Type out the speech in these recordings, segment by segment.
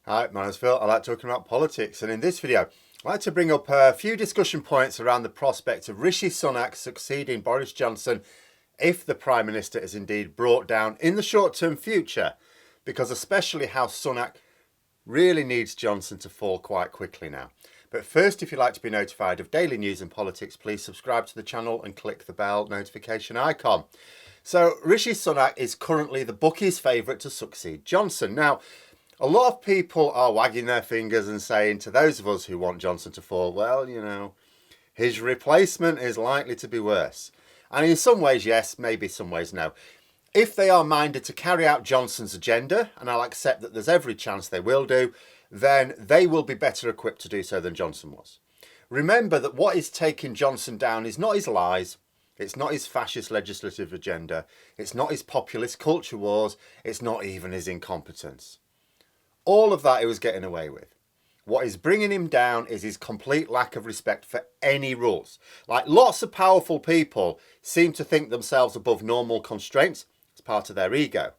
Hi, my name's Phil. I like talking about politics, and in this video, I'd like to bring up a few discussion points around the prospect of Rishi Sunak succeeding Boris Johnson if the Prime Minister is indeed brought down in the short-term future, because especially how Sunak really needs Johnson to fall quite quickly now. But first, if you'd like to be notified of daily news and politics, please subscribe to the channel and click the bell notification icon. So, Rishi Sunak is currently the bookies' favourite to succeed Johnson. Now, a lot of people are wagging their fingers and saying to those of us who want Johnson to fall, well, you know, his replacement is likely to be worse. And in some ways, yes, maybe some ways, no. If they are minded to carry out Johnson's agenda, and I'll accept that there's every chance they will do, then they will be better equipped to do so than Johnson was. Remember that what is taking Johnson down is not his lies, it's not his fascist legislative agenda, it's not his populist culture wars, it's not even his incompetence. All of that he was getting away with. What is bringing him down is his complete lack of respect for any rules. Like, lots of powerful people seem to think themselves above normal constraints. It's part of their ego.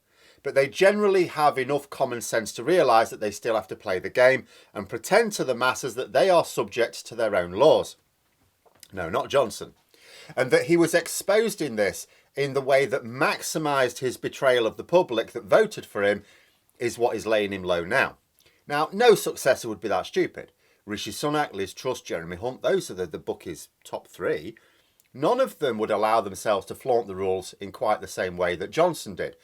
But they generally have enough common sense to realise that they still have to play the game and pretend to the masses that they are subject to their own laws. No, not Johnson. And that he was exposed in this in the way that maximised his betrayal of the public that voted for him is what is laying him low now. Now, no successor would be that stupid. Rishi Sunak, Liz Truss, Jeremy Hunt, those are the bookies' top three. None of them would allow themselves to flaunt the rules in quite the same way that Johnson did.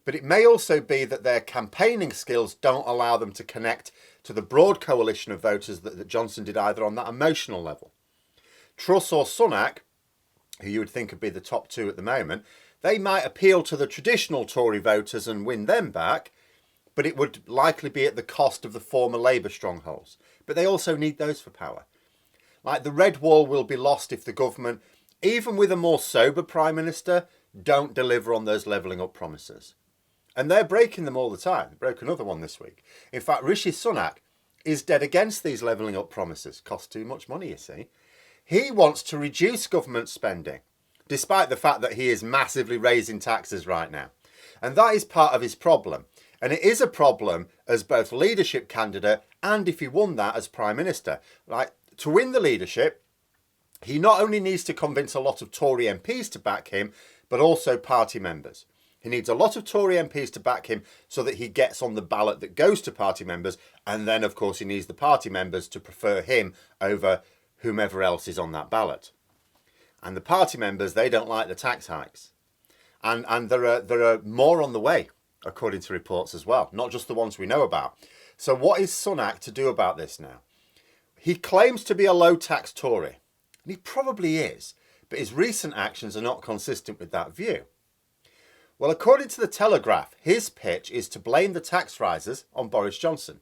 But it may also be that their campaigning skills don't allow them to connect to the broad coalition of voters that Johnson did, either on that emotional level. Truss or Sunak, who you would think would be the top two at the moment, they might appeal to the traditional Tory voters and win them back, but it would likely be at the cost of the former Labour strongholds. But they also need those for power. Like, the red wall will be lost if the government, even with a more sober Prime Minister, don't deliver on those levelling up promises. And they're breaking them all the time. They broke another one this week. In fact, Rishi Sunak is dead against these levelling up promises. Cost too much money, you see. He wants to reduce government spending, despite the fact that he is massively raising taxes right now. And that is part of his problem. And it is a problem as both leadership candidate and if he won that as Prime Minister. Like, to win the leadership, he not only needs to convince a lot of Tory MPs to back him, but also party members. He needs a lot of Tory MPs to back him so that he gets on the ballot that goes to party members. And then, of course, he needs the party members to prefer him over whomever else is on that ballot. And the party members, they don't like the tax hikes. And there are more on the way, according to reports as well, not just the ones we know about. So what is Sunak to do about this now? He claims to be a low-tax Tory, and he probably is, but his recent actions are not consistent with that view. Well, according to the Telegraph, his pitch is to blame the tax rises on Boris Johnson.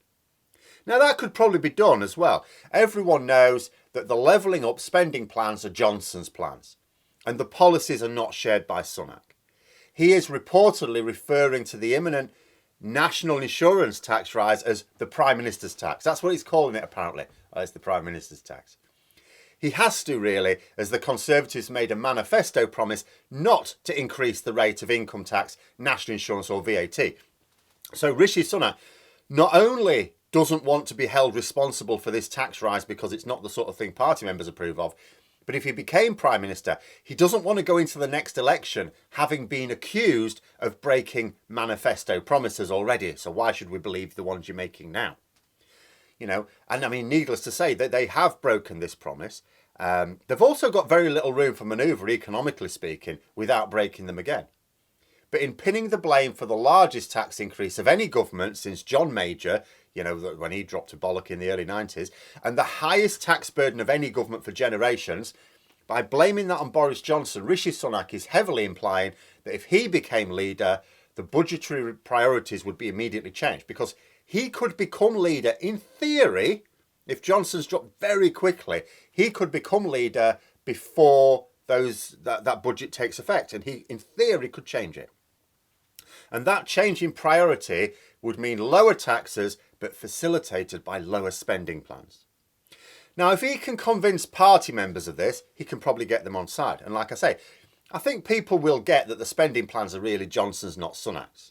Now, that could probably be done as well. Everyone knows that the levelling up spending plans are Johnson's plans, and the policies are not shared by Sunak. He is reportedly referring to the imminent national insurance tax rise as the Prime Minister's tax. That's what he's calling it, apparently. It's the Prime Minister's tax. He has to, really, as the Conservatives made a manifesto promise not to increase the rate of income tax, national insurance or VAT. So Rishi Sunak not only doesn't want to be held responsible for this tax rise because it's not the sort of thing party members approve of, but if he became Prime Minister, he doesn't want to go into the next election having been accused of breaking manifesto promises already. So why should we believe the ones you're making now? You know, and I mean, needless to say, that they have broken this promise. They've also got very little room for manoeuvre, economically speaking, without breaking them again. But in pinning the blame for the largest tax increase of any government since John Major, you know, when he dropped a bollock in the early 90s, and the highest tax burden of any government for generations, by blaming that on Boris Johnson, Rishi Sunak is heavily implying that if he became leader, the budgetary priorities would be immediately changed, because he could become leader, in theory, if Johnson's dropped very quickly, he could become leader before that budget takes effect, and he, in theory, could change it. And that change in priority would mean lower taxes, but facilitated by lower spending plans. Now, if he can convince party members of this, he can probably get them on side. And like I say, I think people will get that the spending plans are really Johnson's, not Sunak's.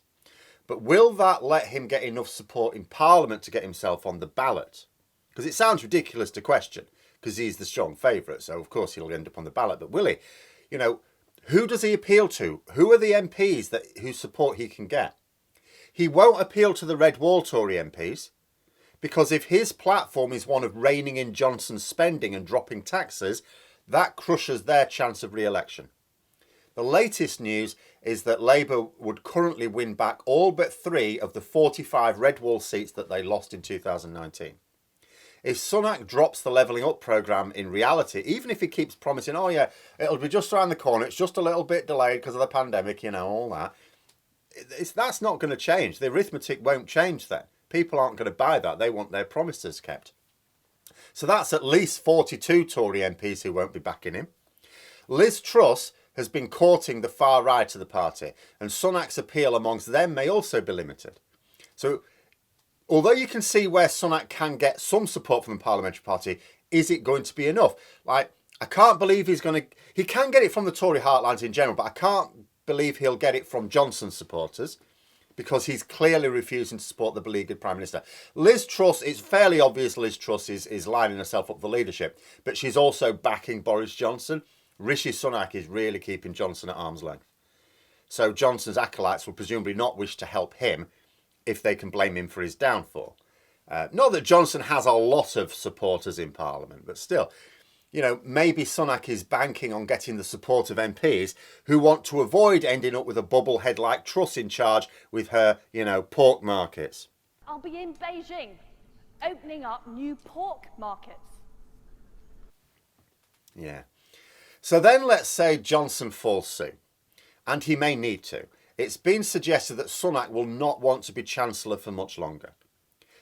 But will that let him get enough support in Parliament to get himself on the ballot? Because it sounds ridiculous to question, because he's the strong favourite, so of course he'll end up on the ballot. But will he? You know, who does he appeal to? Who are the MPs whose support he can get? He won't appeal to the Red Wall Tory MPs, because if his platform is one of reining in Johnson's spending and dropping taxes, that crushes their chance of re-election. The latest news is that Labour would currently win back all but 3 of the 45 Red Wall seats that they lost in 2019. If Sunak drops the Levelling Up programme in reality, even if he keeps promising, oh yeah, it'll be just around the corner, it's just a little bit delayed because of the pandemic, you know, all that, that's not going to change. The arithmetic won't change then. People aren't going to buy that. They want their promises kept. So that's at least 42 Tory MPs who won't be backing him. Liz Truss has been courting the far right of the party, and Sunak's appeal amongst them may also be limited. So, although you can see where Sunak can get some support from the parliamentary party, is it going to be enough? Like, I can't believe he can get it from the Tory heartlands in general, but I can't believe he'll get it from Johnson's supporters, because he's clearly refusing to support the beleaguered Prime Minister. Liz Truss, it's fairly obvious Liz Truss is lining herself up for leadership, but she's also backing Boris Johnson. Rishi Sunak is really keeping Johnson at arm's length. So Johnson's acolytes will presumably not wish to help him if they can blame him for his downfall. Not that Johnson has a lot of supporters in Parliament, but still, you know, maybe Sunak is banking on getting the support of MPs who want to avoid ending up with a bubblehead like Truss in charge with her, you know, pork markets. I'll be in Beijing, opening up new pork markets. Yeah. So then let's say Johnson falls suit, and he may need to. It's been suggested that Sunak will not want to be Chancellor for much longer.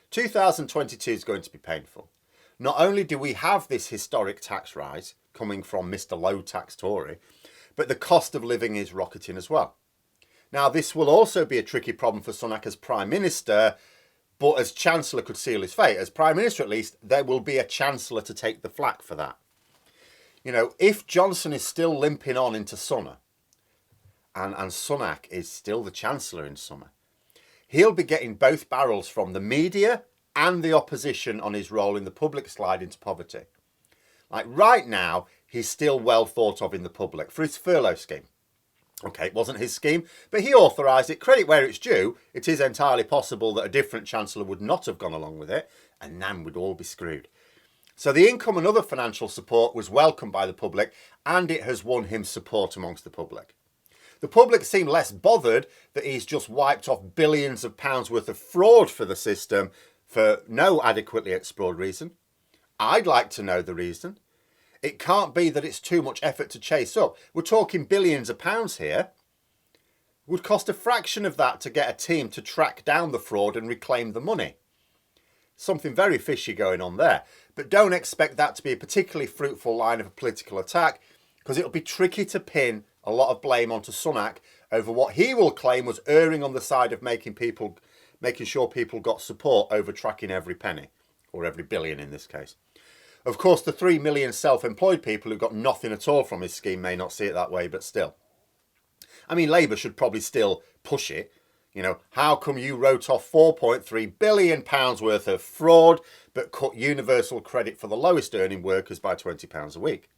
2022 is going to be painful. Not only do we have this historic tax rise coming from Mr. Low Tax Tory, but the cost of living is rocketing as well. Now, this will also be a tricky problem for Sunak as Prime Minister, but as Chancellor could seal his fate. As Prime Minister, at least, there will be a Chancellor to take the flak for that. You know, if Johnson is still limping on into summer, and Sunak is still the Chancellor in summer, he'll be getting both barrels from the media and the opposition on his role in the public slide into poverty. Like right now, he's still well thought of in the public for his furlough scheme. Okay, it wasn't his scheme, but he authorised it. Credit where it's due. It is entirely possible that a different Chancellor would not have gone along with it, and then we'd all be screwed. So the income and other financial support was welcomed by the public, and it has won him support amongst the public. The public seem less bothered that he's just wiped off billions of pounds worth of fraud for the system for no adequately explored reason. I'd like to know the reason. It can't be that it's too much effort to chase up. We're talking billions of pounds here. It would cost a fraction of that to get a team to track down the fraud and reclaim the money. Something very fishy going on there. But don't expect that to be a particularly fruitful line of a political attack, because it'll be tricky to pin a lot of blame onto Sunak over what he will claim was erring on the side of making sure people got support over tracking every penny, or every billion in this case. Of course, the 3 million self-employed people who got nothing at all from his scheme may not see it that way, but still. I mean, Labour should probably still push it. You know, how come you wrote off £4.3 billion worth of fraud, but cut universal credit for the lowest earning workers by £20 a week?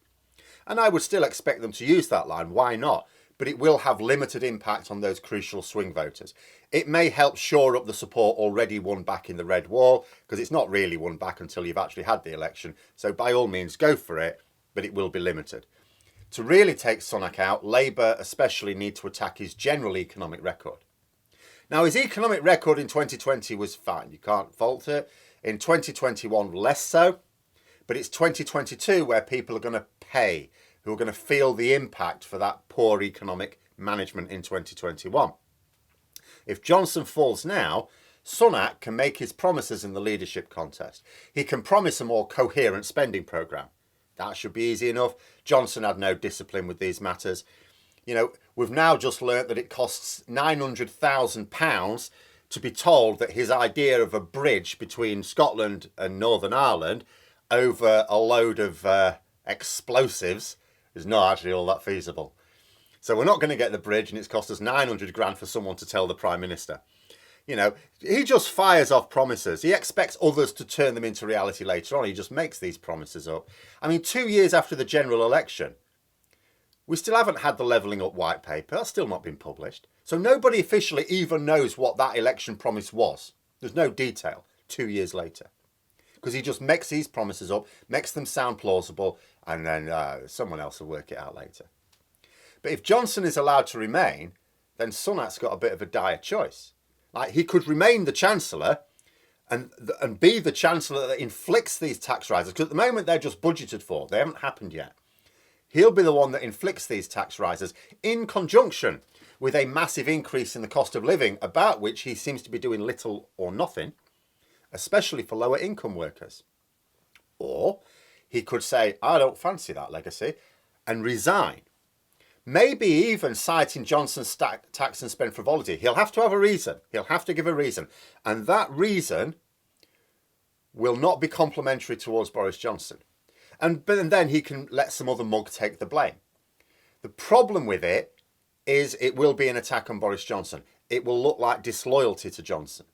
And I would still expect them to use that line. Why not? But it will have limited impact on those crucial swing voters. It may help shore up the support already won back in the Red Wall, because it's not really won back until you've actually had the election. So by all means, go for it, but it will be limited. To really take Sunak out, Labour especially need to attack his general economic record. Now, his economic record in 2020 was fine. You can't fault it. In 2021, less so. But it's 2022 where people are going to pay, who are going to feel the impact for that poor economic management in 2021. If Johnson falls now, Sunak can make his promises in the leadership contest. He can promise a more coherent spending programme. That should be easy enough. Johnson had no discipline with these matters. You know, we've now just learnt that it costs £900,000 to be told that his idea of a bridge between Scotland and Northern Ireland over a load of explosives is not actually all that feasible. So we're not going to get the bridge, and it's cost us 900 grand for someone to tell the Prime Minister. You know, he just fires off promises. He expects others to turn them into reality later on. He just makes these promises up. I mean, 2 years after the general election, we still haven't had the levelling up white paper. That's still not been published. So nobody officially even knows what that election promise was. There's no detail 2 years later. Because he just makes these promises up, makes them sound plausible, and then someone else will work it out later. But if Johnson is allowed to remain, then Sunak's got a bit of a dire choice. Like, he could remain the Chancellor and be the Chancellor that inflicts these tax rises, because at the moment they're just budgeted for. They haven't happened yet. He'll be the one that inflicts these tax rises in conjunction with a massive increase in the cost of living, about which he seems to be doing little or nothing, especially for lower income workers. Or he could say, I don't fancy that legacy, and resign. Maybe even citing Johnson's tax and spend frivolity. He'll have to have a reason. He'll have to give a reason. And that reason will not be complimentary towards Boris Johnson. And then he can let some other mug take the blame. The problem with it is it will be an attack on Boris Johnson. It will look like disloyalty to Johnson.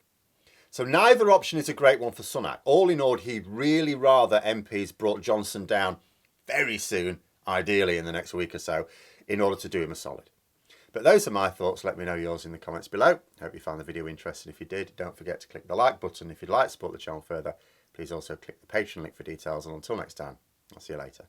So neither option is a great one for Sunak. All in all, he'd really rather MPs brought Johnson down very soon, ideally in the next week or so, in order to do him a solid. But those are my thoughts. Let me know yours in the comments below. Hope you found the video interesting. If you did, don't forget to click the like button. If you'd like to support the channel further, please also click the Patreon link for details. And until next time, I'll see you later.